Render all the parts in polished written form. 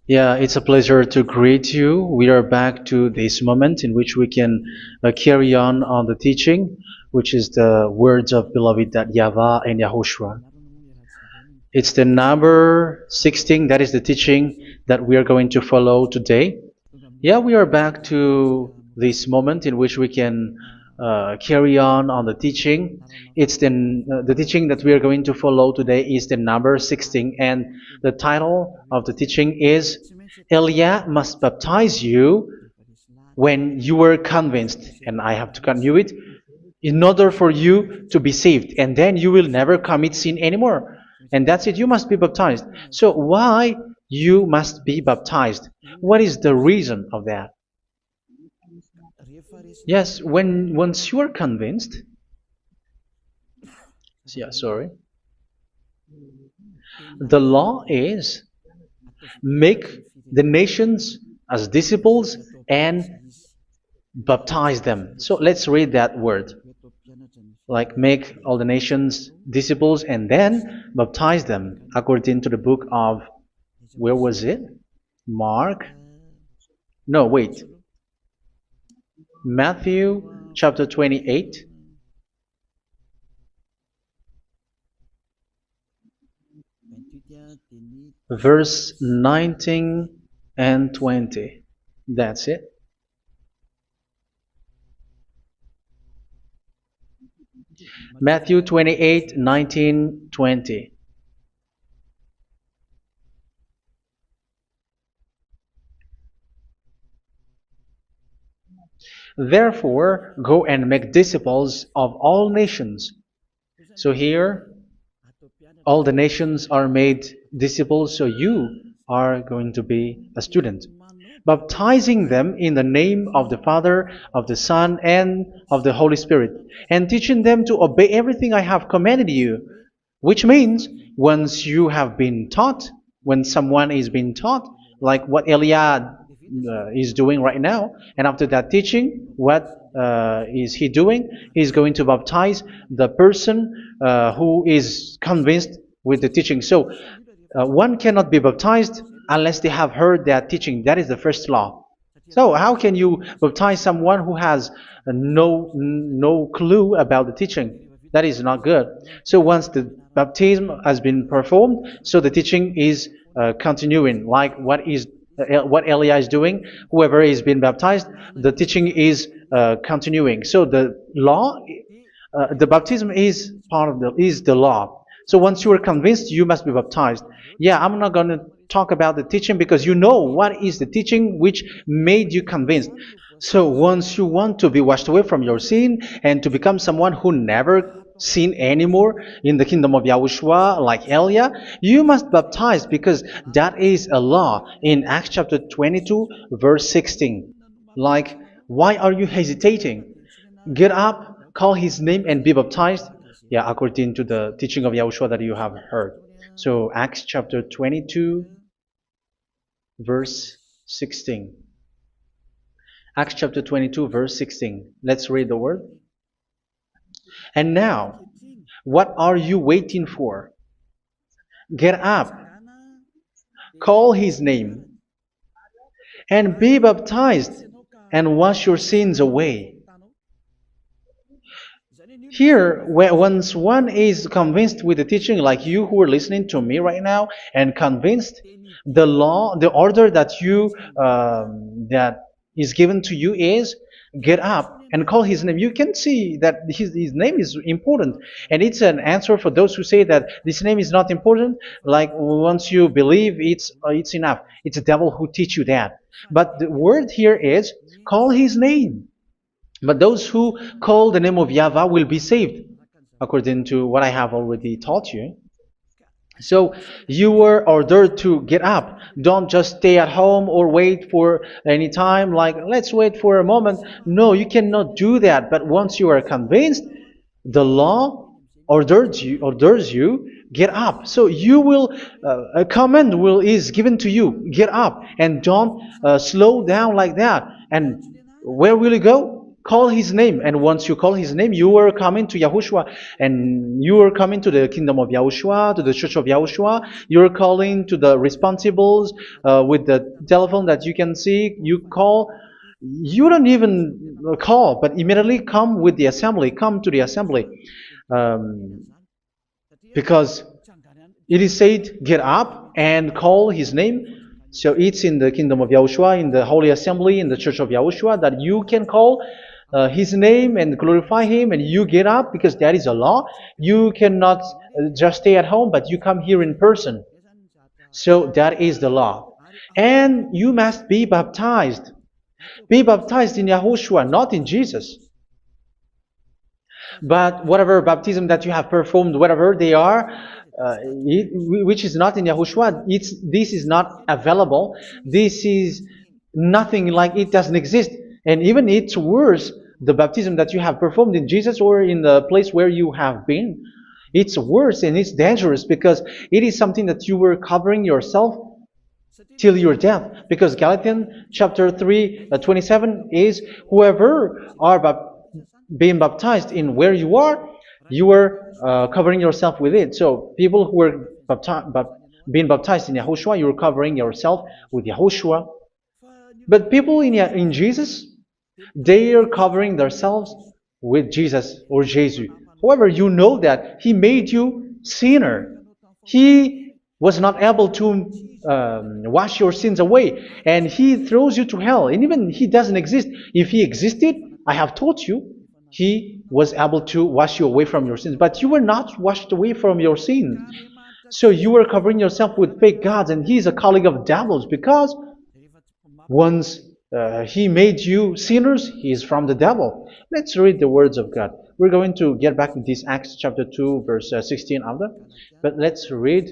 Yeah, it's a pleasure to greet you. We are back to this moment in which we can carry on the teaching, which is the words of beloved that YAHVAH and YAHOSHUA. It's the number 16, that is the teaching that we are going to follow today. Yeah, we are back to this moment in which we can carry on the teaching. It's the teaching that we are going to follow today is the number 16, and the title of the teaching is Elia must baptize you when you were convinced, and I have to continue it, in order for you to be saved, and then you will never commit sin anymore. And that's it, you must be baptized. So why you must be baptized? What is the reason of that? Yes, when once you are convinced, yeah, sorry, the law is make the nations as disciples and baptize them. So let's read that word. Like make all the nations disciples and then baptize them according to the book of, where was it? Mark? No, wait. Matthew chapter 28. Verse 19 and 20. That's it. Matthew 28, 19, 20. Therefore, go and make disciples of all nations. So here, all the nations are made disciples, so you are going to be a student. Baptizing them in the name of the Father, of the Son, and of the Holy Spirit, and teaching them to obey everything I have commanded you. Which means, once you have been taught, when someone is being taught, like what Elia is doing right now, and after that teaching, what is he doing? He's going to baptize the person who is convinced with the teaching. So one cannot be baptized unless they have heard that teaching. That is the first law. So how can you baptize someone who has no clue about the teaching? That is not good. So once the baptism has been performed, so the teaching is continuing, like what Elia is doing. Whoever is being baptized, the teaching is continuing. So the law, the baptism is part of the law. So once you are convinced, you must be baptized. Yeah, I'm not going to talk about the teaching because you know what is the teaching which made you convinced. So once you want to be washed away from your sin and to become someone who never sin anymore in the kingdom of YAHOSHUA, like Elia, you must baptize because that is a law in Acts chapter 22, verse 16. Like, why are you hesitating? Get up, call his name, and be baptized. Yeah, according to the teaching of YAHOSHUA that you have heard. So Acts chapter 22, verse 16. Acts chapter 22, verse 16. Let's read the word. And now, what are you waiting for? Get up, call his name, and be baptized, and wash your sins away. Here, once one is convinced with the teaching, like you who are listening to me right now, and convinced, the law, the order that that is given to you is get up and call his name. You can see that his name is important, and it's an answer for those who say that this name is not important. Like once you believe, it's enough. It's the devil who teach you that. But the word here is call his name. But those who call the name of YAHVAH will be saved, according to what I have already taught you. So you were ordered to get up. Don't just stay at home or wait for any time, like let's wait for a moment. No, you cannot do that. But once you are convinced, the law orders you get up. So you will a command is given to you, get up, and don't slow down like that. And where will you go? call his name. And once you call his name, you are coming to Yahushua. And you are coming to the kingdom of Yahushua, to the church of Yahushua. You are calling to the responsibles with the telephone that you can see. You call. You don't even call, but immediately come with the assembly. Come to the assembly. Um, because it is said, get up and call his name. So it's in the kingdom of Yahushua, in the holy assembly, in the church of Yahushua, that you can call his name and glorify him, and you get up because that is a law. You cannot just stay at home, but you come here in person. So that is the law. And you must be baptized. Be baptized in Yahushua, not in Jesus. But whatever baptism that you have performed, whatever they are, which is not in Yahushua, this is not available. This is nothing, like it doesn't exist. And even it's worse, the baptism that you have performed in Jesus or in the place where you have been. It's worse and it's dangerous because it is something that you were covering yourself till your death. Because Galatians chapter 3, 27 is, whoever are being baptized in where you are covering yourself with it. So people who were being baptized in Yahushua, you're covering yourself with Yahushua. But people in Jesus, they are covering themselves with Jesus or Jesus. However, you know that he made you sinner. He was not able to wash your sins away, and he throws you to hell. And even he doesn't exist. If he existed, I have told you, he was able to wash you away from your sins. But you were not washed away from your sins. So you were covering yourself with fake gods, and he is a colleague of devils, because once he made you sinners, he is from the devil. Let's read the words of God. We're going to get back to this Acts chapter 2, verse 16 after. But let's read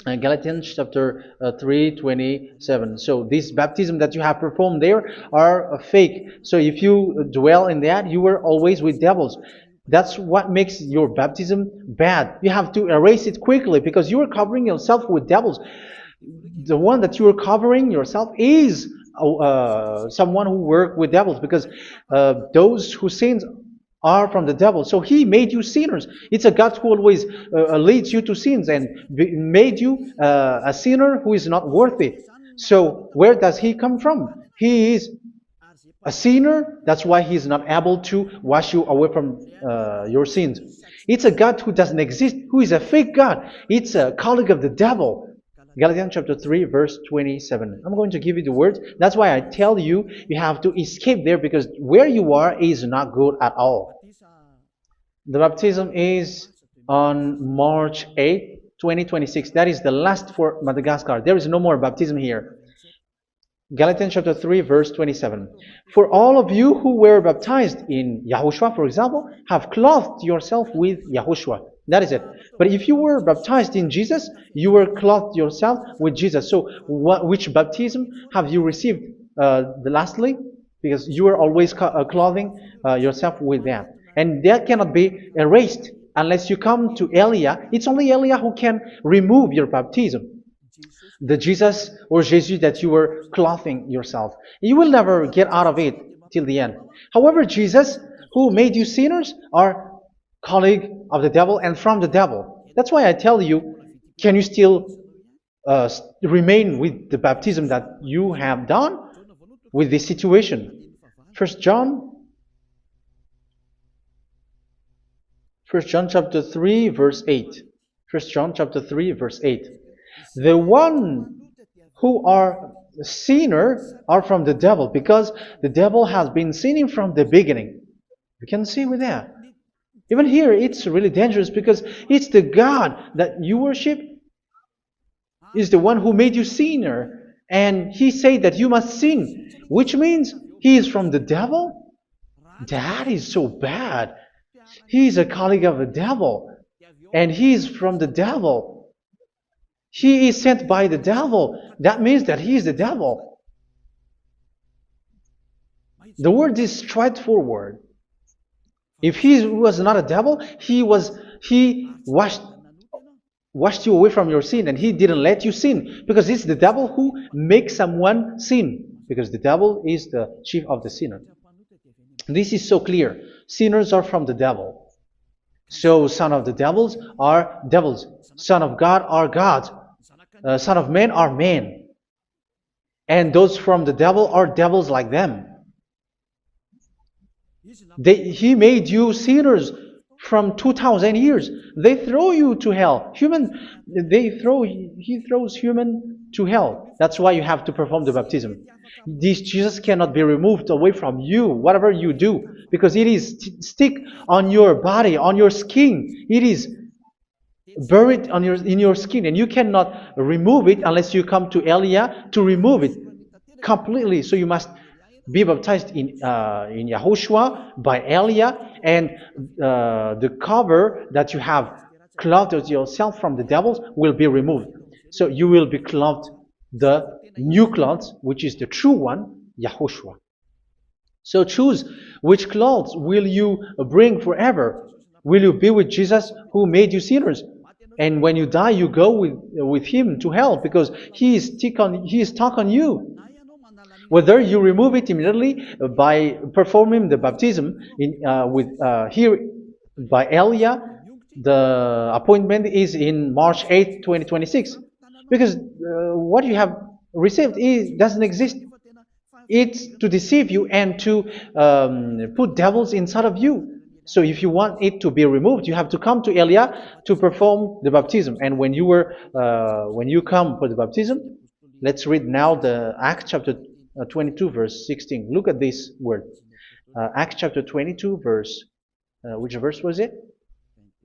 Galatians chapter 3:27. So this baptism that you have performed there are fake. So if you dwell in that, you were always with devils. That's what makes your baptism bad. You have to erase it quickly because you are covering yourself with devils. The one that you are covering yourself is someone who worked with devils, because those who sins are from the devil. So he made you sinners. It's a God who always leads you to sins and made you a sinner who is not worthy. So where does he come from? He is a sinner. That's why he is not able to wash you away from your sins. It's a God who doesn't exist, who is a fake God. It's a colleague of the devil. Galatians chapter 3, verse 27. I'm going to give you the words. That's why I tell you, you have to escape there, because where you are is not good at all. The baptism is on March 8, 2026. That is the last for Madagascar. There is no more baptism here. Galatians chapter 3, verse 27. For all of you who were baptized in Yahushua, for example, have clothed yourself with Yahushua. That is it. But if you were baptized in Jesus, you were clothed yourself with Jesus. So which baptism have you received lastly? Because you are always clothing yourself with that. And that cannot be erased unless you come to Elia. It's only Elia who can remove your baptism. The Jesus or Jesus that you were clothing yourself. You will never get out of it till the end. However, Jesus, who made you sinners, are colleague of the devil and from the devil. That's why I tell you, can you still remain with the baptism that you have done with this situation? First John chapter 3, verse 8. First John chapter 3, verse 8. The one who are sinners are from the devil, because the devil has been sinning from the beginning. You can see with that. Even here, it's really dangerous, because it's the God that you worship is the one who made you sinner. And he said that you must sin, which means he is from the devil. That is so bad. He is a colleague of the devil. And he is from the devil. He is sent by the devil. That means that he is the devil. The word is straightforward. If he was not a devil, he washed you away from your sin, and he didn't let you sin, because it's the devil who makes someone sin, because the devil is the chief of the sinner. This is so clear. Sinners are from the devil. So son of the devils are devils. Son of God are God. Son of men are men. And those from the devil are devils like them. He made you sinners from 2000 years. They throw you to hell. He throws human to hell. That's why you have to perform the baptism. This Jesus cannot be removed away from you, whatever you do, because it is stick on your body, on your skin. It is buried in your skin, and you cannot remove it unless you come to Elia to remove it completely. So you must be baptized in Yahushua by Elia, and the cover that you have clothed yourself from the devils will be removed. So you will be clothed the new clothes, which is the true one, Yahushua. So choose which clothes will you bring forever. Will you be with Jesus who made you sinners? And when you die, you go with him to hell because he is stuck on you. Whether you remove it immediately by performing the baptism here by Elia, the appointment is in March 8, 2026. Because what you have received doesn't exist. It's to deceive you and to put devils inside of you. So if you want it to be removed, you have to come to Elia to perform the baptism. And when you come for the baptism, let's read now the Acts chapter 22 verse 16. Look at this word. Acts chapter 22 verse, which verse was it?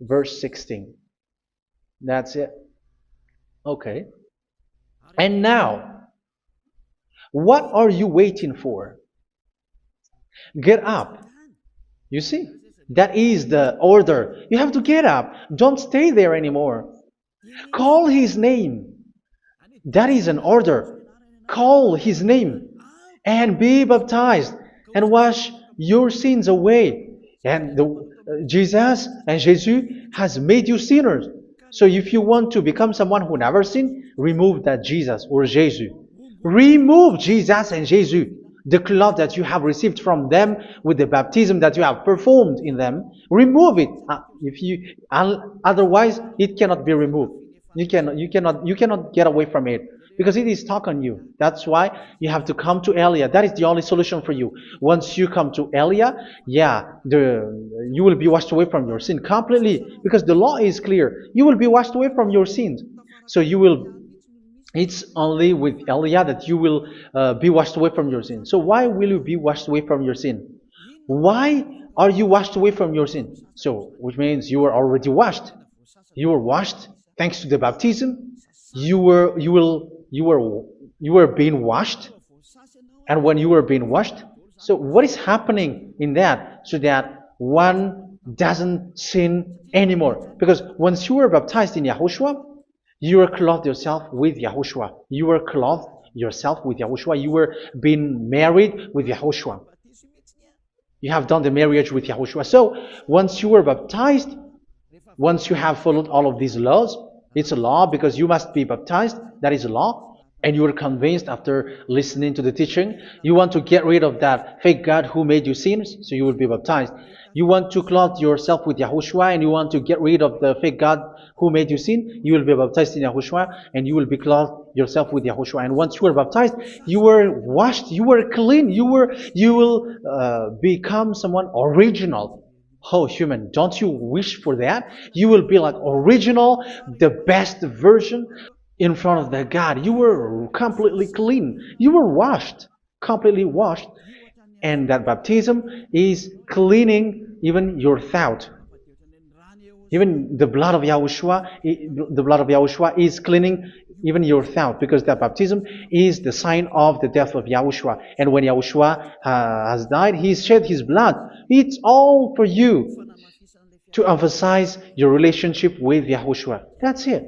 Verse 16. That's it. Okay. And now, what are you waiting for? Get up. You see, that is the order. You have to get up. Don't stay there anymore. Call his name. That is an order. Call his name and be baptized and wash your sins away. And Jesus has made you sinners. So if you want to become someone who never sinned, remove that Jesus or Jesus. Remove Jesus and Jesus, the cloth that you have received from them with the baptism that you have performed in them. Remove it. Otherwise, it cannot be removed. You cannot get away from it because it is stuck on you. That's why you have to come to Elia. That is the only solution for you. Once you come to Elia, you will be washed away from your sin completely because the law is clear. You will be washed away from your sins. So it's only with Elia that you will be washed away from your sin. So why will you be washed away from your sin? Why are you washed away from your sin? So, which means you were already washed. You were washed thanks to the baptism. You were being washed, and when you were being washed, so what is happening in that? So that one doesn't sin anymore. Because once you were baptized in Yahushua, you were clothed yourself with Yahushua. You were clothed yourself with Yahushua. You were being married with Yahushua. You have done the marriage with Yahushua. So once you were baptized, once you have followed all of these laws, it's a law because you must be baptized. That is a law. And you are convinced after listening to the teaching, you want to get rid of that fake God who made you sinners, so you will be baptized. You want to clothe yourself with Yahushua and you want to get rid of the fake God who made you sin, you will be baptized in Yahushua and you will be clothed yourself with Yahushua. And once you are baptized, you were washed, you were clean, you will become someone original. Oh, human, don't you wish for that? You will be like original, the best version in front of the God. You were completely clean. You were washed, completely washed. And that baptism is cleaning even your thought. Even the blood of Yahushua is cleaning even your thought, because that baptism is the sign of the death of Yahushua. And when Yahushua has died, he shed his blood. It's all for you to emphasize your relationship with Yahushua. That's it.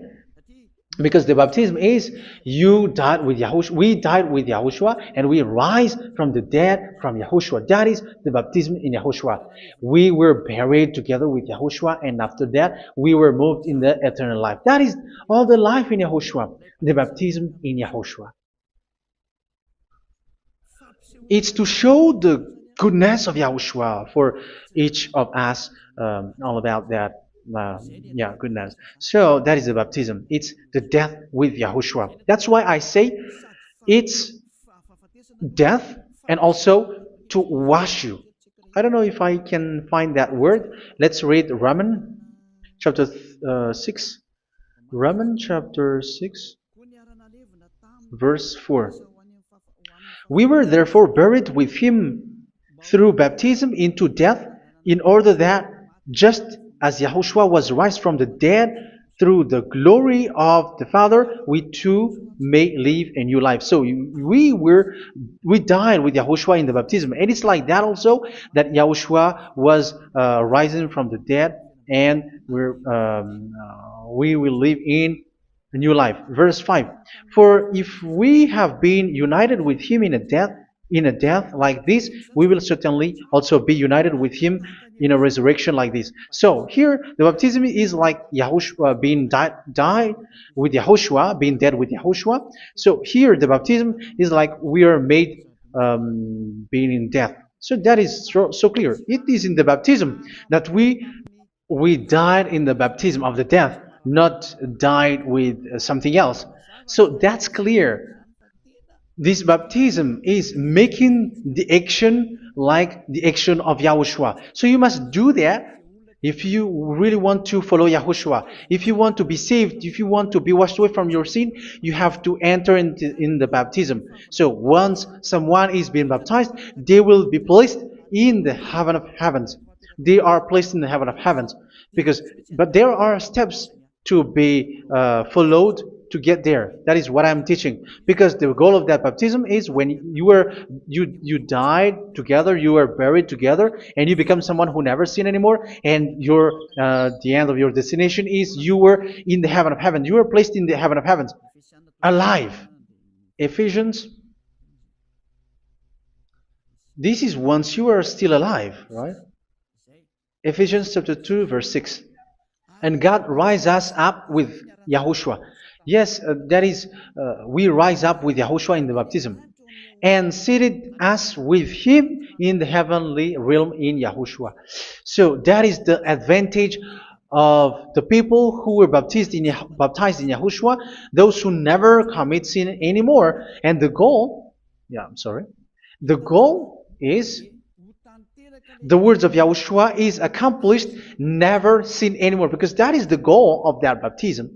Because the baptism is you died with Yahushua, we died with Yahushua, and we rise from the dead from Yahushua. That is the baptism in Yahushua. We were buried together with Yahushua, and after that we were moved in the eternal life. That is all the life in Yahushua, the baptism in Yahushua. It's to show goodness of Yahushua for each of us, all about that. Yeah, goodness. So that is the baptism. It's the death with Yahushua. That's why I say it's death and also to wash you. I don't know if I can find that word. Let's read Roman chapter 6. Roman chapter 6, verse 4. We were therefore buried with him through baptism into death, in order that, just as Yahushua was raised from the dead through the glory of the Father, we too may live a new life. So we died with Yahushua in the baptism, and it's like that also that Yahushua was rising from the dead, and we will live in a new life. Verse 5. For if we have been united with him in a death like this, we will certainly also be united with him in a resurrection like this. So here the baptism is like Yahushua being died with Yahushua, being dead with Yahushua. So here the baptism is like we are made being in death. So that is so clear. It is in the baptism that we died in the baptism of the death, not died with something else. So that's clear. This baptism is making the action like the action of Yahushua. So you must do that if you really want to follow Yahushua. If you want to be saved, if you want to be washed away from your sin, you have to enter in the baptism. So once someone is being baptized, they will be placed in the heaven of heavens. They are placed in the heaven of heavens but there are steps to be followed to get there. That is what I'm teaching. Because the goal of that baptism is when you died together, you were buried together, and you become someone who never sin anymore. And the end of your destination is you were in the heaven of heaven. You were placed in the heaven of heavens, alive. Ephesians. This is once you are still alive, right? Ephesians chapter 2, verse 6. And God rise us up with Yahushua. Yes, that is, we rise up with Yahushua in the baptism. And seated us with him in the heavenly realm in Yahushua. So that is the advantage of the people who were baptized in Yahushua, those who never commit sin anymore. And the goal is the words of Yahushua is accomplished, never sin anymore, because that is the goal of that baptism.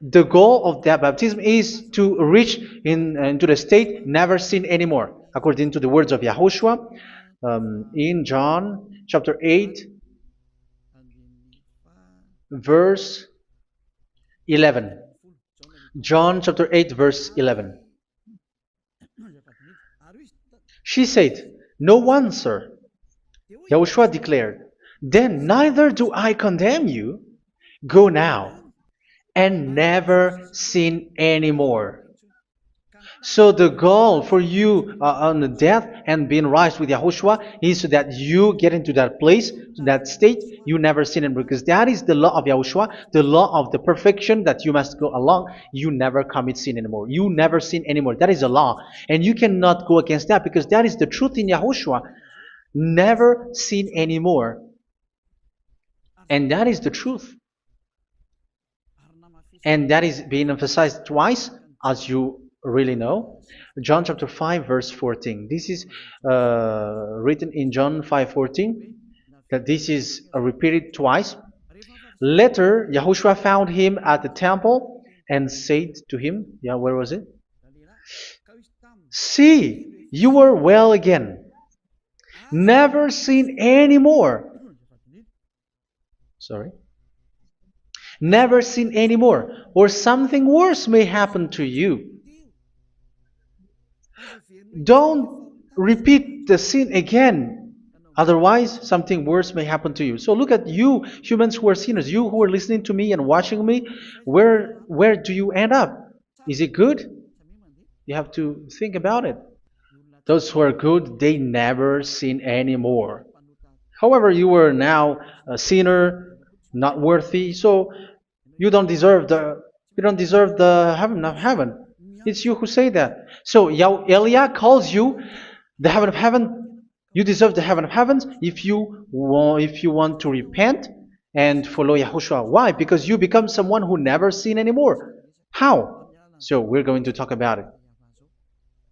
The goal of that baptism is to reach into the state never sin anymore, according to the words of Yahushua in John chapter 8, verse 11. John chapter 8, verse 11. She said, "No one, sir." Yahushua declared, "Then neither do I condemn you. Go now and never sin anymore." So the goal for you on the death and being raised with Yahushua is so that you get into that place, to that state, you never sin anymore. Because that is the law of Yahushua, the law of the perfection that you must go along. You never commit sin anymore. You never sin anymore. That is a law. And you cannot go against that because that is the truth in Yahushua. Never sin anymore. And that is the truth. And that is being emphasized twice, as you really know. John chapter 5, verse 14. This is written in John 5:14, that this is repeated twice. Later, Yahushua found him at the temple and said to him, where was it? "See, you are well again. Never sin anymore." Sorry. Never sin anymore, or something worse may happen to you. Don't repeat the sin again. Otherwise, something worse may happen to you. So look at you, humans who are sinners, you who are listening to me and watching me. Where do you end up? Is it good? You have to think about it. Those who are good, they never sin anymore. However, you are now a sinner, not worthy, so you don't deserve the heaven of heaven. It's you who say that. So Eliah calls you the heaven of heaven You deserve the heaven of heavens if you want to repent and follow Yahushua. Why? Because you become someone who never sin anymore. How? So we're going to talk about it.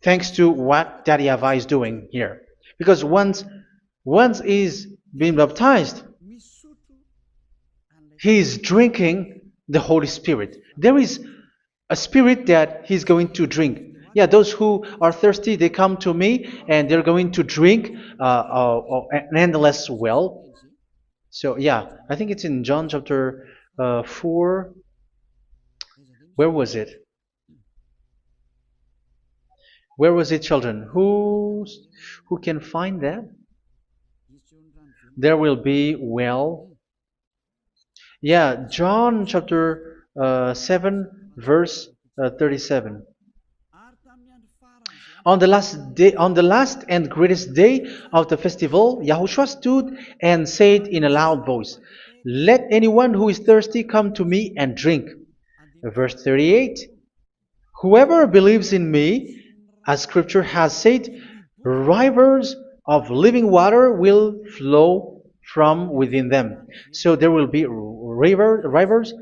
Thanks to what Daddy YAHVAH is doing here. Because once he's been baptized, he is drinking the Holy Spirit. There is a spirit that he's going to drink. Yeah, those who are thirsty, they come to me and they're going to drink an endless well. So, yeah, I think it's in John chapter 4. Where was it? Where was it, children? Who can find that? There will be well. Yeah, John chapter 7, verse 37. On the last and greatest day of the festival, Yahushua stood and said in a loud voice, "Let anyone who is thirsty come to me and drink." Verse 38, "Whoever believes in me, as scripture has said, rivers of living water will flow from within them." So there will be rivers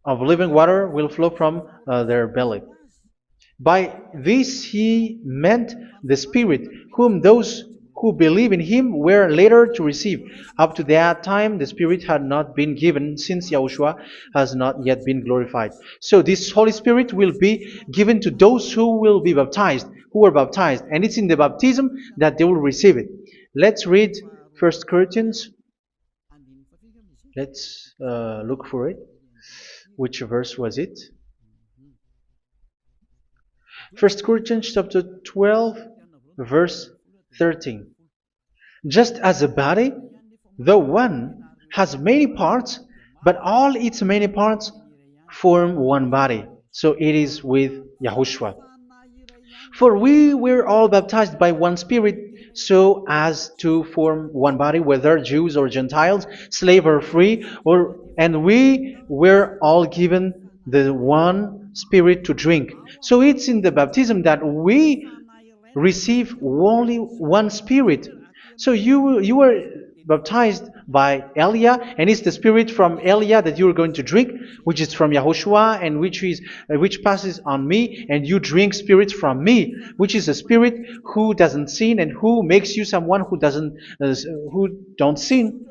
of living water will flow from their belly. By this he meant the Spirit, whom those who believe in him were later to receive. Up to that time, the Spirit had not been given, since Yahushua has not yet been glorified. So this Holy Spirit will be given to those who will be baptized, who are baptized, and it's in the baptism that they will receive it. Let's read 1 Corinthians. Let's look for it. Which verse was it? 1 Corinthians chapter 12, verse 13. Just as a body, though one, has many parts, but all its many parts form one body. So it is with Yahushua. For we were all baptized by one Spirit, so as to form one body, whether Jews or Gentiles, slave or free, and we were all given the one Spirit to drink. So it's in the baptism that we receive only one Spirit. So you were baptized by Elia, and it's the Spirit from Elia that you are going to drink, which is from Yahushua, and which passes on me, and you drink Spirit from me, which is a Spirit who doesn't sin and who makes you someone who don't sin.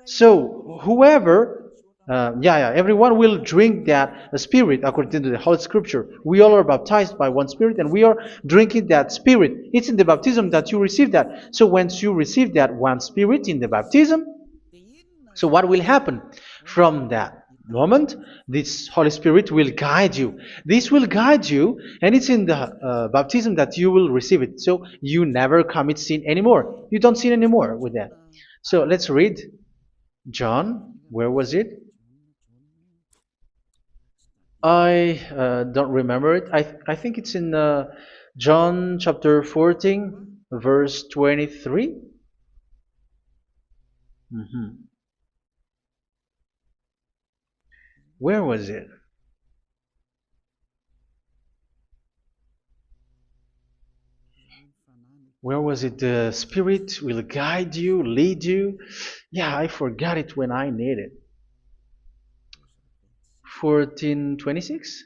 So whoever everyone will drink that Spirit according to the Holy Scripture. We all are baptized by one Spirit, and we are drinking that Spirit. It's in the baptism that you receive that. So once you receive that one Spirit in the baptism, so what will happen? From that moment, this Holy Spirit will guide you. This will guide you, and it's in the baptism that you will receive it. So you never commit sin anymore. You don't sin anymore with that. So let's read John. Where was it? I don't remember it. I think it's in John chapter 14, verse 23. Mhm. Where was it? Where was it? The Spirit will guide you, lead you. Yeah, I forgot it when I need it. 14:26?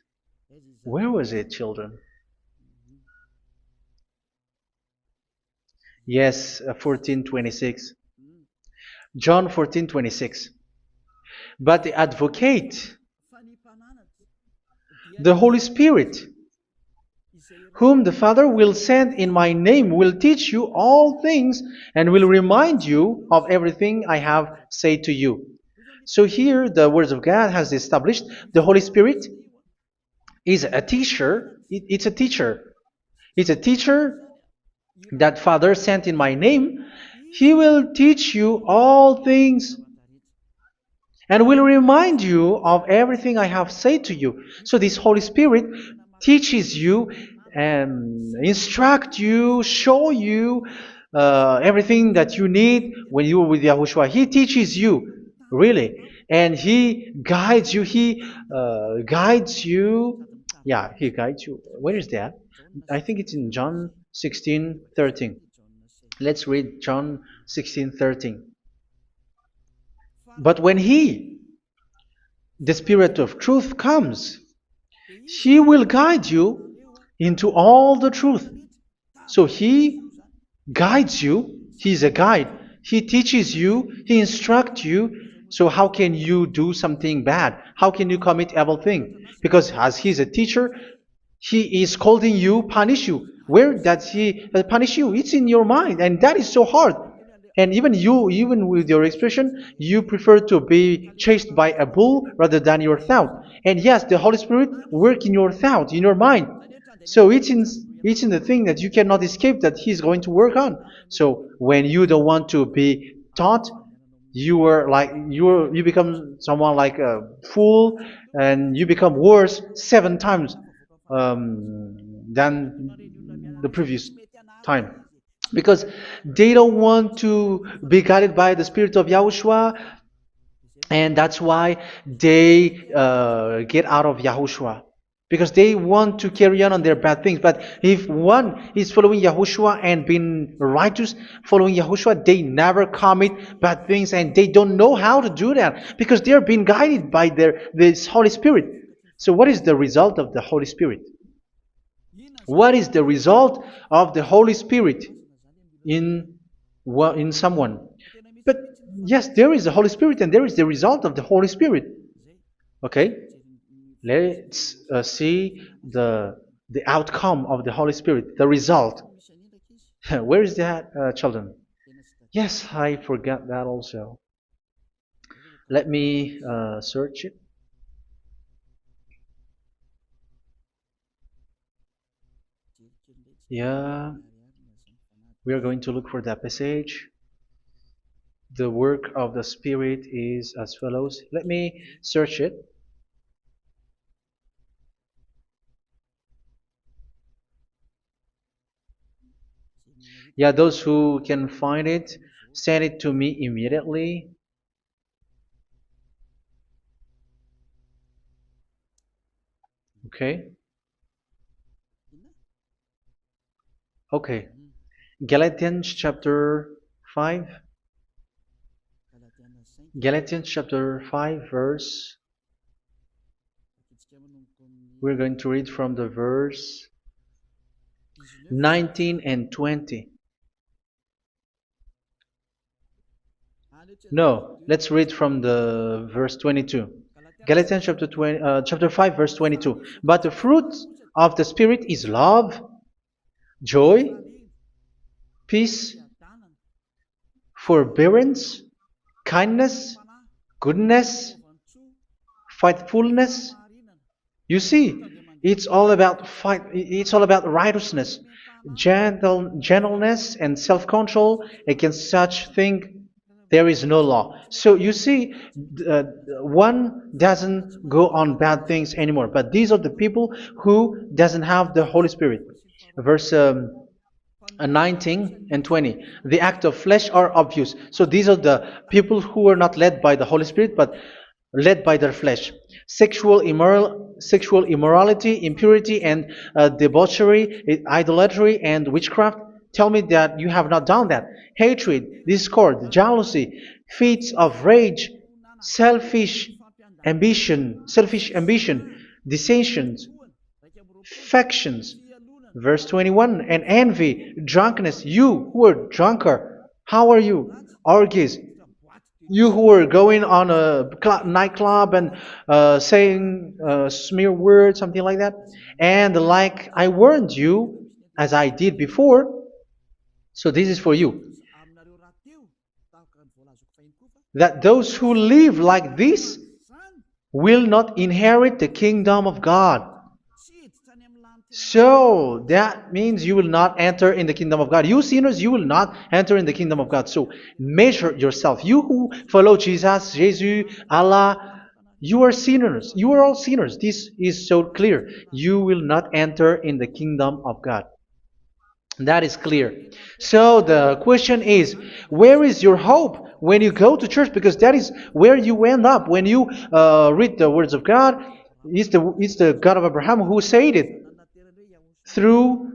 Where was it, children? Yes, 14:26. John 14:26. But the advocate, the Holy Spirit, whom the Father will send in my name, will teach you all things and will remind you of everything I have said to you. So here the words of God has established the Holy Spirit is a teacher. It's a teacher. It's a teacher that Father sent in my name. He will teach you all things and will remind you of everything I have said to you. So this Holy Spirit teaches you and instruct you, show you everything that you need when you are with Yahushua. He teaches you, really, and He guides you. He guides you. Yeah, He guides you. Where is that? I think it's in John 16:13. Let's read John 16:13. But when He, the Spirit of truth, comes, He will guide you into all the truth. So He guides you. He's a guide. He teaches you. He instructs you. So how can you do something bad? How can you commit evil thing? Because as He's a teacher, He is scolding you, punish you. Where does He punish you? It's in your mind, and that is so hard. And even you, even with your expression, you prefer to be chased by a bull rather than your thought. And yes, the Holy Spirit work in your thought, in your mind. So it's in the thing that you cannot escape that He's going to work on. So when you don't want to be taught, you become someone like a fool, and you become worse 7 times than the previous time, because they don't want to be guided by the Spirit of Yahushua, and that's why they get out of Yahushua, because they want to carry on their bad things. But if one is following Yahushua and being righteous, following Yahushua, they never commit bad things, and they don't know how to do that because they are being guided by this Holy Spirit. So what is the result of the Holy Spirit? What is the result of the Holy Spirit in in someone? But yes, there is the Holy Spirit, and there is the result of the Holy Spirit. Okay, let's see the outcome of the Holy Spirit, the result. Where is that, children? Yes, I forgot that also. Let me search it. Yeah, we are going to look for that passage. The work of the Spirit is as follows. Let me search it. Yeah, those who can find it, send it to me immediately. Okay. Okay. Galatians chapter 5. Galatians chapter 5 verse. We're going to read from the verse 19 and 20. No, let's read from the verse 22. Galatians chapter 5 verse 22. But the fruit of the Spirit is love, joy, peace, forbearance, kindness, goodness, faithfulness. You see, it's all about righteousness, gentleness, and self-control. Against such thing there is no law. So you see, uh, one doesn't go on bad things anymore. But these are the people who doesn't have the Holy Spirit. Verse 19 and 20. The act of flesh are obvious. So these are the people who are not led by the Holy Spirit, but led by their flesh. Sexual immorality, impurity, and debauchery, idolatry, and witchcraft. Tell me that you have not done that. Hatred, discord, jealousy, fits of rage, selfish ambition, dissensions, factions. Verse 21, and envy, drunkenness. You who are drunkard, how are you? Orgies. You who are going on a nightclub and saying smear words, something like that. And like I warned you, as I did before, so this is for you, that those who live like this will not inherit the kingdom of God. So that means you will not enter in the kingdom of God. You sinners, you will not enter in the kingdom of God. So measure yourself. You who follow Jesus, Allah, you are sinners. You are all sinners. This is so clear. You will not enter in the kingdom of God. That is clear. So the question is, where is your hope when you go to church? Because that is where you end up when you read the words of God. It's the God of Abraham who said it through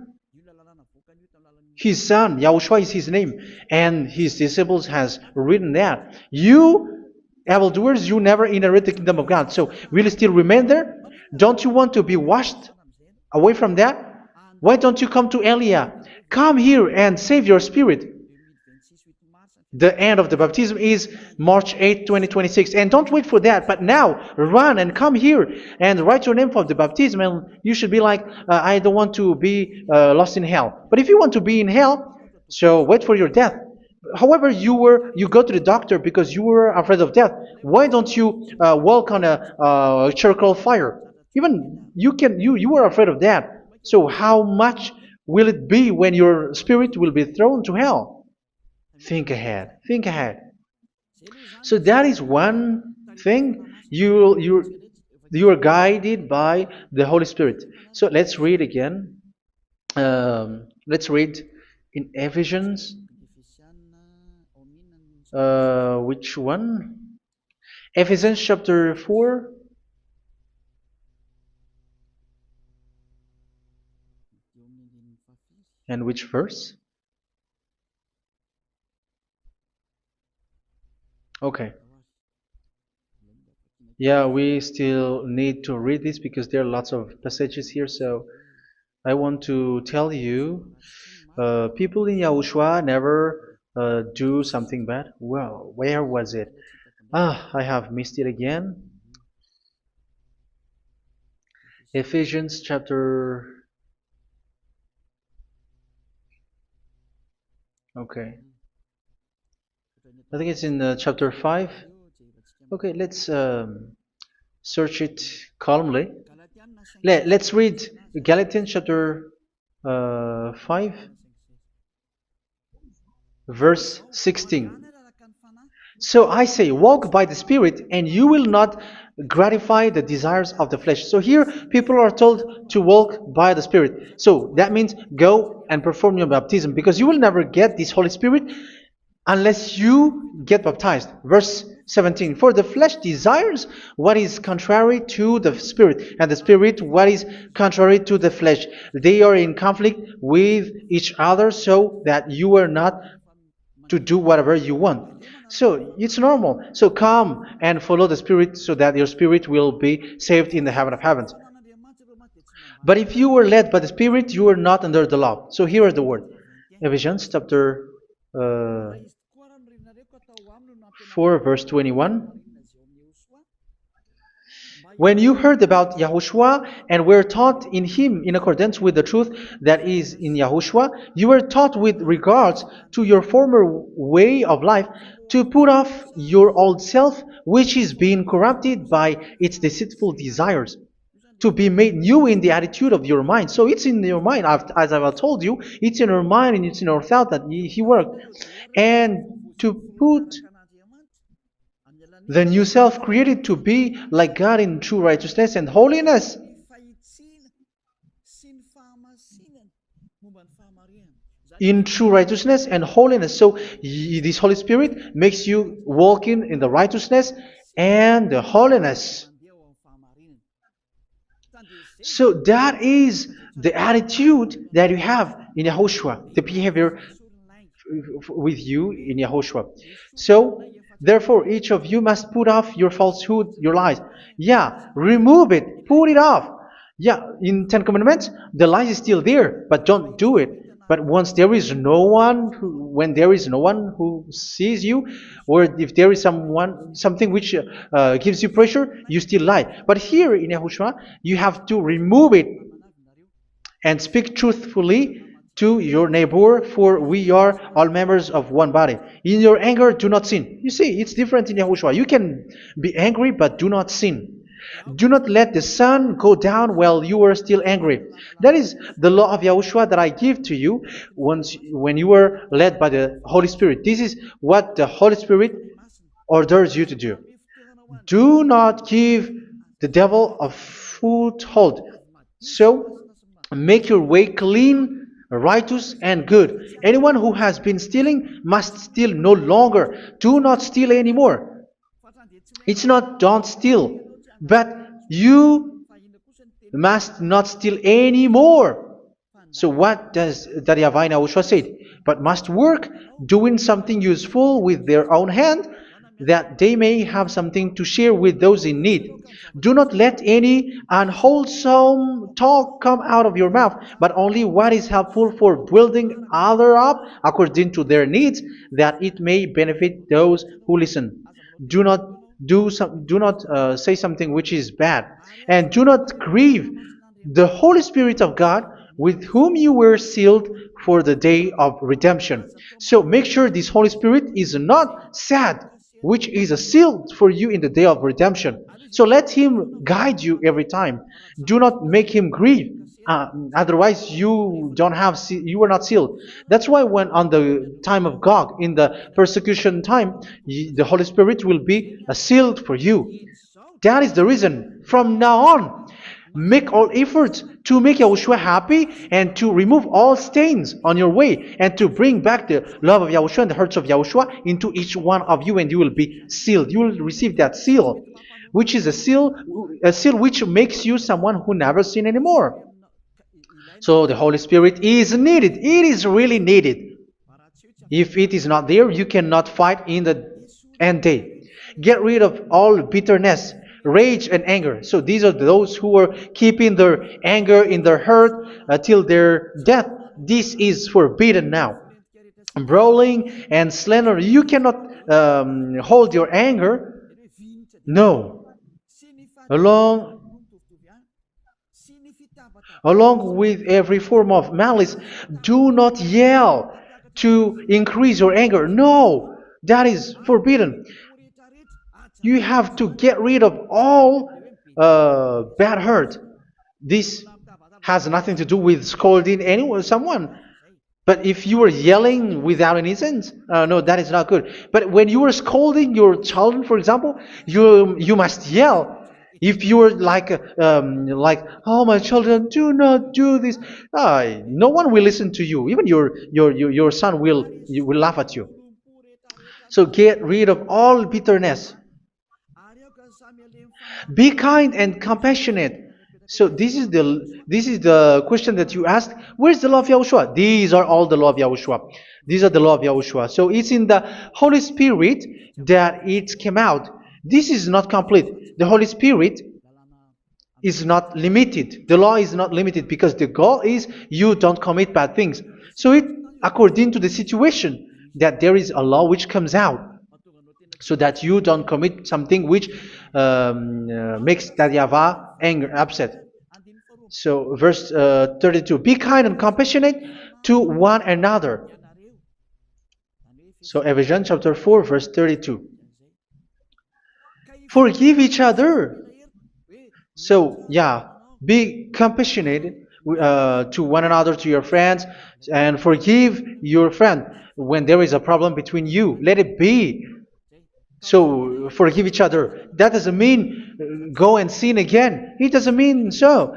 His son, Yahushua is his name, and his disciples has written that. You, evildoers, you never inherit the kingdom of God. So will you still remain there? Don't you want to be washed away from that? Why don't you come to Elia? Come here and save your spirit. The end of the baptism is March 8, 2026. And don't wait for that, but now run and come here and write your name for the baptism. And you should be like, I don't want to be lost in hell. But if you want to be in hell, so wait for your death. However, you go to the doctor because you were afraid of death. Why don't you walk on a charcoal fire? Even you were afraid of that. So how much will it be when your spirit will be thrown to hell? Think ahead. Think ahead. So that is one thing. You are guided by the Holy Spirit. So let's read again. Let's read in Ephesians. Which one? Ephesians chapter 4. And which verse? Okay. Yeah, we still need to read this because there are lots of passages here. So I want to tell you, people in Yahushua never do something bad. Well, where was it? I have missed it again. Ephesians chapter. Okay. I think it's in chapter 5. Okay, let's search it calmly. Let's read Galatians chapter 5, verse 16. So I say, walk by the Spirit, and you will not gratify the desires of the flesh. So here, people are told to walk by the Spirit. So that means go and perform your baptism, because you will never get this Holy Spirit unless you get baptized. Verse 17. For the flesh desires what is contrary to the Spirit, and the Spirit what is contrary to the flesh. They are in conflict with each other, so that you are not to do whatever you want. So it's normal. So come and follow the Spirit so that your spirit will be saved in the heaven of heavens. But if you were led by the Spirit, you are not under the law. So here is the word. Ephesians chapter 4 verse 21. When you heard about Yahushua and were taught in him in accordance with the truth that is in Yahushua, you were taught with regards to your former way of life to put off your old self, which is being corrupted by its deceitful desires, to be made new in the attitude of your mind. So it's in your mind, as I've told you, it's in your mind and it's in your thought that he worked. And to put the new self created to be like God in true righteousness and holiness. In true righteousness and holiness. So this Holy Spirit makes you walk in the righteousness and the holiness. So that is the attitude that you have in Yahushua, the behavior with you in Yahushua. So therefore, each of you must put off your falsehood, your lies. Yeah, remove it, put it off. Yeah, in Ten Commandments, the lie is still there, but don't do it. But once there is no one, when there is no one who sees you, or if there is something which gives you pressure, you still lie. But here in Yahushua, you have to remove it and speak truthfully to your neighbor, for we are all members of one body. In your anger, do not sin. You see, it's different in Yahushua. You can be angry, but do not sin. Do not let the sun go down while you are still angry. That is the law of Yahushua that I give to you when you were led by the Holy Spirit. This is what the Holy Spirit orders you to do. Do not give the devil a foothold. So, make your way clean, righteous, and good. Anyone who has been stealing must steal no longer. Do not steal anymore. It's not don't steal, but you must not steal anymore. So what does the YAHVAH YAHOSHUA said? But must work doing something useful with their own hand, that they may have something to share with those in need. Do not let any unwholesome talk come out of your mouth, but only what is helpful for building other up according to their needs, that it may benefit those who listen. Do not do not say something which is bad, and do not grieve the Holy Spirit of God, with whom you were sealed for the day of redemption. So make sure this Holy Spirit is not sad, which is a seal for you in the day of redemption. So let Him guide you every time. Do not make Him grieve. Otherwise, you were not sealed. That's why when on the time of God, in the persecution time, the Holy Spirit will be a sealed for you. That is the reason. From now on, make all efforts to make Yahushua happy and to remove all stains on your way and to bring back the love of Yahushua and the hearts of Yahushua into each one of you, and you will be sealed. You will receive that seal, which is a seal which makes you someone who never sin anymore. So the Holy Spirit is needed. It is really needed. If it is not there, you cannot fight in the end day. Get rid of all bitterness, rage, and anger. So these are those who are keeping their anger in their heart till their death. This is forbidden now. Brawling and slander. You cannot hold your anger. No. Along Along with every form of malice, do not yell to increase your anger. No, that is forbidden. You have to get rid of all bad hurt. This has nothing to do with scolding anyone, someone. But if you are yelling without any sense, no, that is not good. But when you are scolding your children, for example, you must yell. If you are like, oh my children, do not do this, no one will listen to you. Even your son will laugh at you. So get rid of all bitterness. Be kind and compassionate. So this is the question that you asked. Where's the law of Yahushua? These are all the law of Yahushua. These are the law of Yahushua. So it's in the Holy Spirit that it came out. This is not complete. The Holy Spirit is not limited. The law is not limited because the goal is you don't commit bad things. So it according to the situation that there is a law which comes out, so that you don't commit something which makes that YAHVAH anger, upset. So verse 32, be kind and compassionate to one another. So Ephesians chapter 4 verse 32. Forgive each other. So yeah, be compassionate to one another, to your friends, and forgive your friend when there is a problem between you. Let it be. So forgive each other. That doesn't mean go and sin again. It doesn't mean so.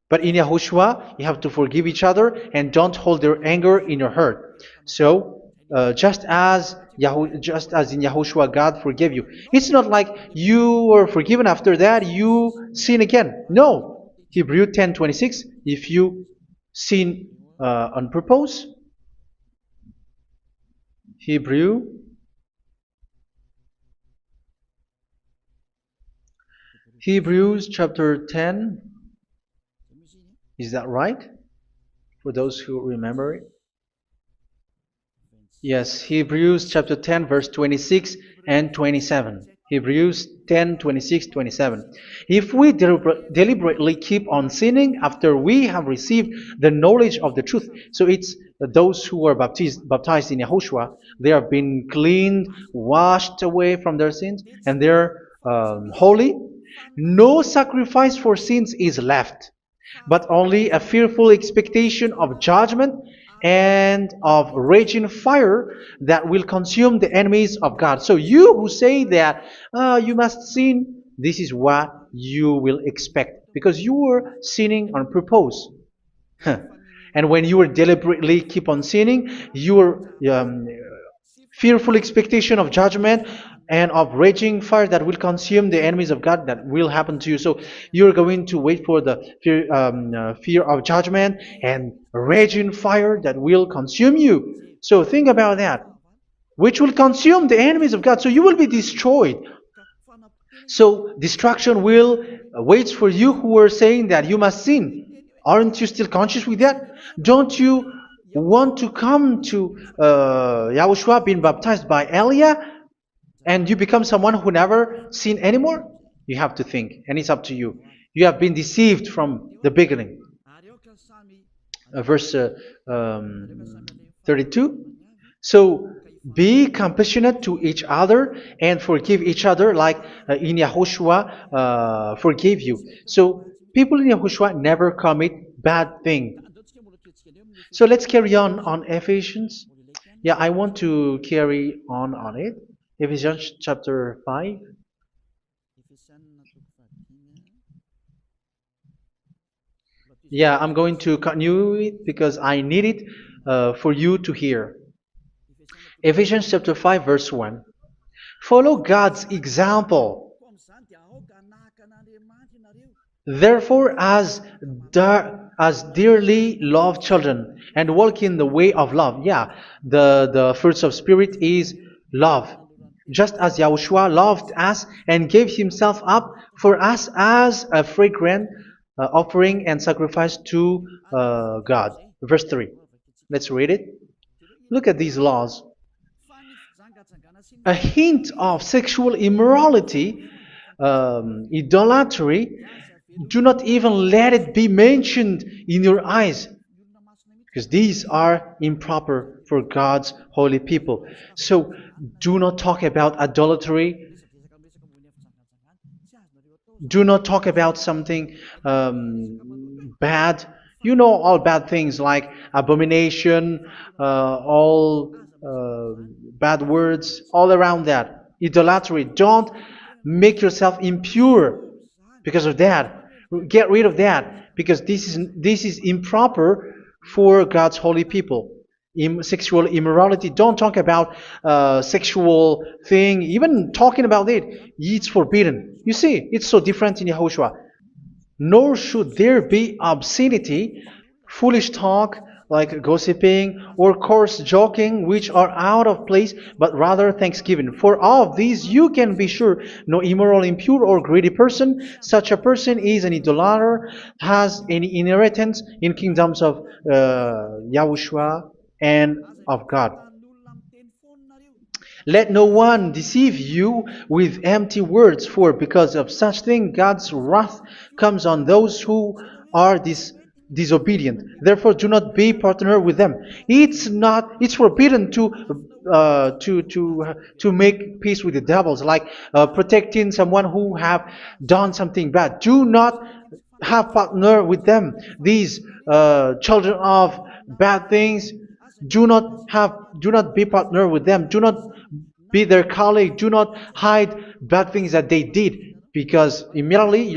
But in Yahushua, you have to forgive each other and don't hold their anger in your heart. So just as in Yahushua, God forgave you. It's not like you were forgiven after that you sin again. No. Hebrew 10:26. If you sin on purpose, Hebrews chapter 10. Is that right? For those who remember it? Yes, Hebrews chapter 10 verse 26 and 27. Hebrews 10, 26, 27. If we deliberately keep on sinning after we have received the knowledge of the truth, so it's those who are baptized in Yahushua, they have been cleaned, washed away from their sins, and they're holy. No sacrifice for sins is left, but only a fearful expectation of judgment and of raging fire that will consume the enemies of God. So you who say that you must sin, this is what you will expect, because you were sinning on purpose. And when you were deliberately keep on sinning, your fearful expectation of judgment and of raging fire that will consume the enemies of God that will happen to you. So you're going to wait for the fear of judgment and raging fire that will consume you. So think about that, which will consume the enemies of God. So you will be destroyed. So destruction will wait for you who are saying that you must sin. Aren't you still conscious with that? Don't you want to come to Yahushua being baptized by Elia and you become someone who never sin anymore? You have to think, and it's up to you. You have been deceived from the beginning. Verse 32. So be compassionate to each other and forgive each other like in Yahushua forgave you. So people in Yahushua never commit bad thing. So let's carry on Ephesians. Yeah, I want to carry on it. Ephesians chapter 5. Yeah, I'm going to continue it because I need it for you to hear. Ephesians chapter 5 verse 1. Follow God's example. Therefore, as dearly loved children, and walk in the way of love. Yeah, the fruits of spirit is love. Just as Yahushua loved us and gave himself up for us as a fragrant offering and sacrifice to God. Verse 3. Let's read it. Look at these laws. A hint of sexual immorality, idolatry, do not even let it be mentioned in your eyes, because these are improper for God's holy people. So do not talk about idolatry. Do not talk about something bad. You know all bad things like abomination, all bad words, all around that. Idolatry. Don't make yourself impure because of that. Get rid of that because this is improper for God's holy people. Sexual immorality. Don't talk about sexual thing. Even talking about it, it's forbidden. You see, it's so different in Yahushua. Nor should there be obscenity, foolish talk like gossiping or coarse joking, which are out of place, but rather thanksgiving. For of these you can be sure: no immoral, impure, or greedy person, such a person is an idolater, has any inheritance in kingdoms of Yahushua and of God. Let no one deceive you with empty words, for because of such thing God's wrath comes on those who are disobedient. Therefore, do not be partner with them. It's forbidden to make peace with the devils, like protecting someone who have done something bad. Do not have partner with them. These children of bad things, do not be partner with them. Do not be their colleague. Do not hide bad things that they did, because immediately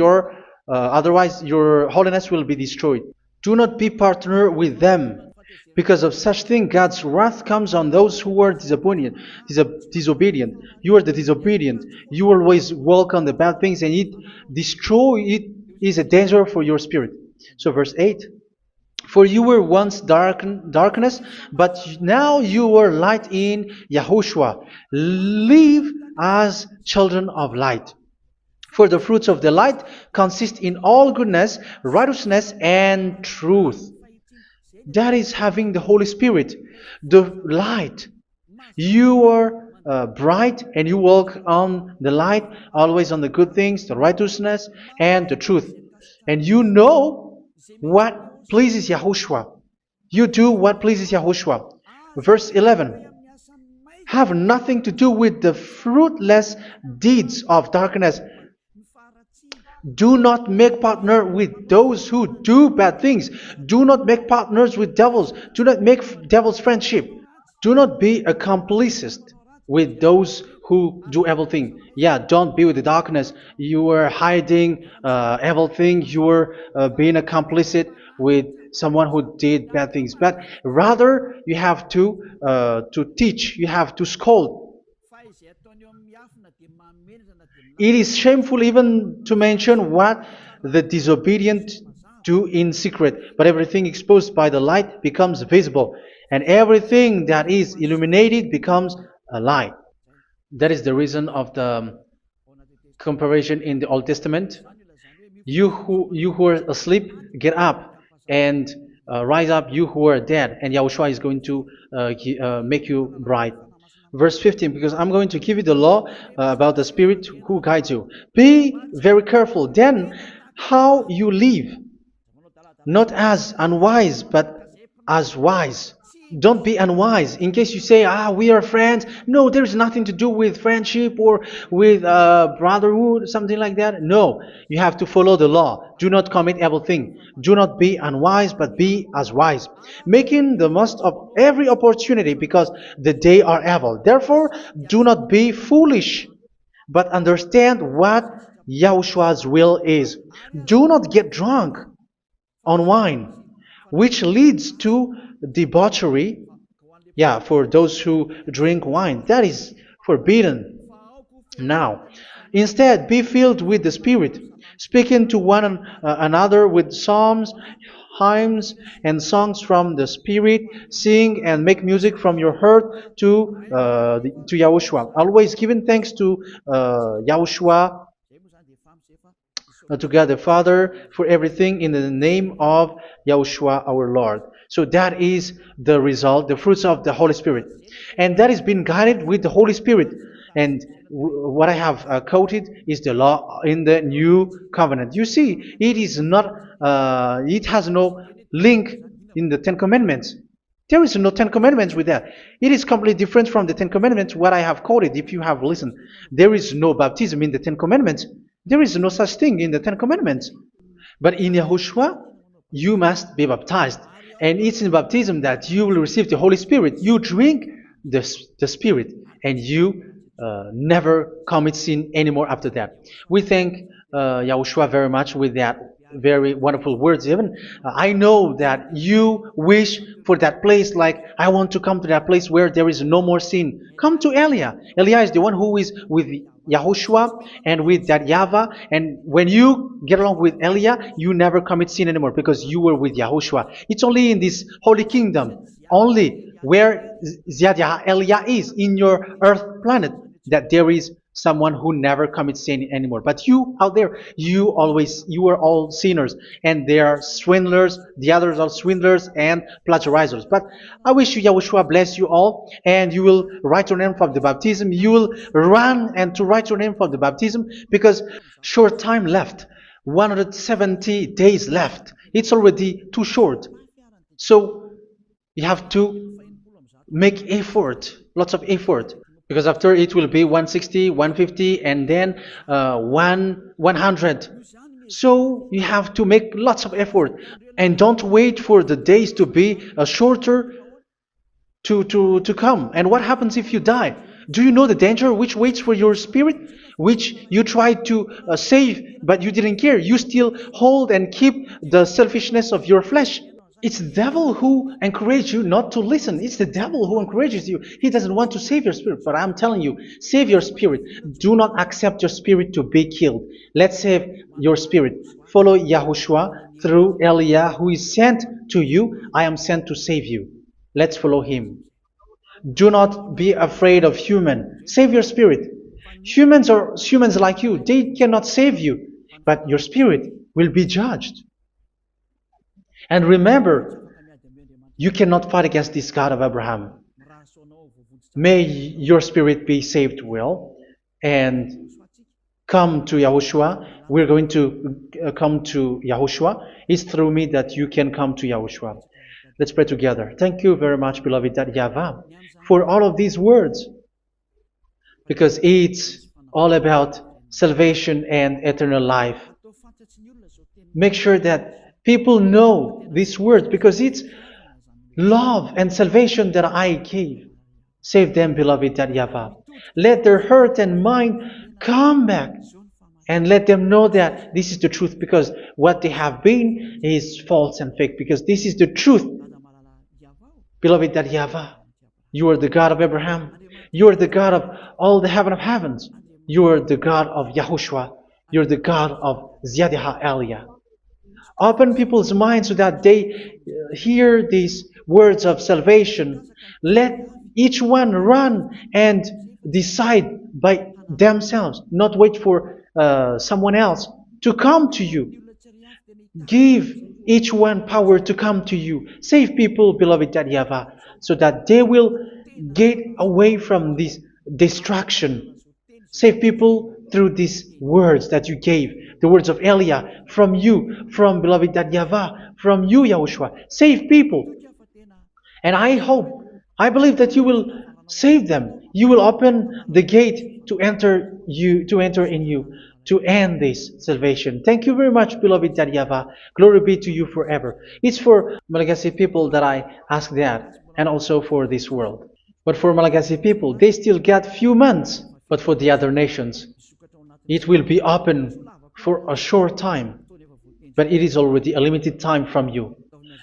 otherwise your holiness will be destroyed. Do not be partner with them. Because of such thing, God's wrath comes on those who are disobedient. You are the disobedient. You always walk on the bad things, and it is a danger for your spirit. So verse 8. For you were once darkness, but now you are light in Yahushua. Live as children of light. For the fruits of the light consist in all goodness, righteousness, and truth. That is having the Holy Spirit, the light. You are bright and you walk on the light, always on the good things, the righteousness, and the truth. And you know what pleases Yahushua. You do what pleases Yahushua. Verse 11. Have nothing to do with the fruitless deeds of darkness. Do not make partner with those who do bad things. Do not make partners with devils. Do not make devils friendship. Do not be a complicit with those who do evil thing. Yeah, don't be with the darkness. You are hiding evil thing. You are being a complicit with someone who did bad things. But rather, you have to teach. You have to scold. It is shameful even to mention what the disobedient do in secret, but everything exposed by the light becomes visible, and everything that is illuminated becomes a light. That is the reason of the comparison in the Old Testament. You who are asleep, get up and rise up, you who are dead, and Yahushua is going to make you bright. Verse 15, because I'm going to give you the law about the Spirit who guides you. Be very careful then how you live, not as unwise, but as wise. Don't be unwise. In case you say, we are friends. No, there's nothing to do with friendship or with brotherhood, something like that. No, you have to follow the law. Do not commit evil thing. Do not be unwise, but be as wise, making the most of every opportunity, because the day are evil. Therefore, do not be foolish, but understand what Yahushua's will is. Do not get drunk on wine, which leads to debauchery. Yeah, for those who drink wine, that is forbidden now. Instead, be filled with the Spirit, speaking to one another with psalms, hymns, and songs from the Spirit. Sing and make music from your heart to Yahushua. Always giving thanks to Yahushua, to God the Father, for everything in the name of Yahushua our Lord. So that is the result, the fruits of the Holy Spirit. And that is being guided with the Holy Spirit. And what I have quoted is the law in the new covenant. You see, it is not, it has no link in the Ten Commandments. There is no Ten Commandments with that. It is completely different from the Ten Commandments, what I have quoted, if you have listened. There is no baptism in the Ten Commandments. There is no such thing in the Ten Commandments. But in Yahushua, you must be baptized. And it's in baptism that you will receive the Holy Spirit. You drink the Spirit, and you never commit sin anymore after that. We thank Yahushua very much with that very wonderful words. Even I know that you wish for that place, like, I want to come to that place where there is no more sin. Come to Elia. Elia is the one who is with Yahushua and with that YAHVAH. And when you get along with Elia, you never commit sin anymore, because you were with Yahushua. It's only in this holy kingdom, only where Ziad Elia is, in your earth planet, that there is someone who never commits sin anymore. But you out there, you are all sinners, and they are swindlers. The others are swindlers and plagiarizers. But I wish you, Yahushua, bless you all, and you will write your name for the baptism. You will run and to write your name for the baptism, because short time left, 170 days left. It's already too short. So you have to make effort, lots of effort, because after it will be 160, 150, and then 100. So you have to make lots of effort, and don't wait for the days to be shorter to come. And what happens if you die? Do you know the danger which waits for your spirit, which you tried to save, but you didn't care? You still hold and keep the selfishness of your flesh. It's the devil who encourages you not to listen. It's the devil who encourages you. He doesn't want to save your spirit. But I'm telling you, save your spirit. Do not accept your spirit to be killed. Let's save your spirit. Follow Yahushua through Elia, who is sent to you. I am sent to save you. Let's follow him. Do not be afraid of human. Save your spirit. Humans are humans like you. They cannot save you. But your spirit will be judged. And remember, you cannot fight against this God of Abraham. May your spirit be saved well, and come to Yahushua. We're going to come to Yahushua. It's through me that you can come to Yahushua. Let's pray together. Thank you very much, beloved YAHVAH, for all of these words, because it's all about salvation and eternal life. Make sure that people know these words, because it's love and salvation that I gave. Save them, beloved YAHVAH. Let their heart and mind come back, and let them know that this is the truth, because what they have been is false and fake, because this is the truth. Beloved YAHVAH, you are the God of Abraham. You are the God of all the heaven of heavens. You are the God of YAHOSHUA. You're the God of Ziyadiha Aliyah. Open people's minds so that they hear these words of salvation. Let each one run and decide by themselves, not wait for someone else to come to you. Give each one power to come to you. Save people, beloved YAHVAH, so that they will get away from this distraction. Save people through these words that you gave, the words of Elia, from you, from beloved YAHVAH, from you, Yahushua. Save people. And I hope, I believe that you will save them. You will open the gate to enter in you, to end this salvation. Thank you very much, beloved YAHVAH. Glory be to you forever. It's for Malagasy people that I ask that, and also for this world. But for Malagasy people, they still get few months. But for the other nations, it will be open for a short time. But it is already a limited time from you.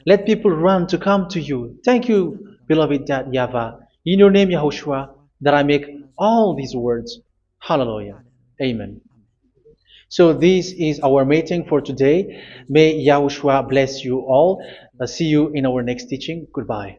Let people run to come to you. Thank you, beloved YAHVAH. In your name, Yahushua, that I make all these words. Hallelujah. Amen. So this is our meeting for today. May Yahushua bless you all. See you in our next teaching. Goodbye.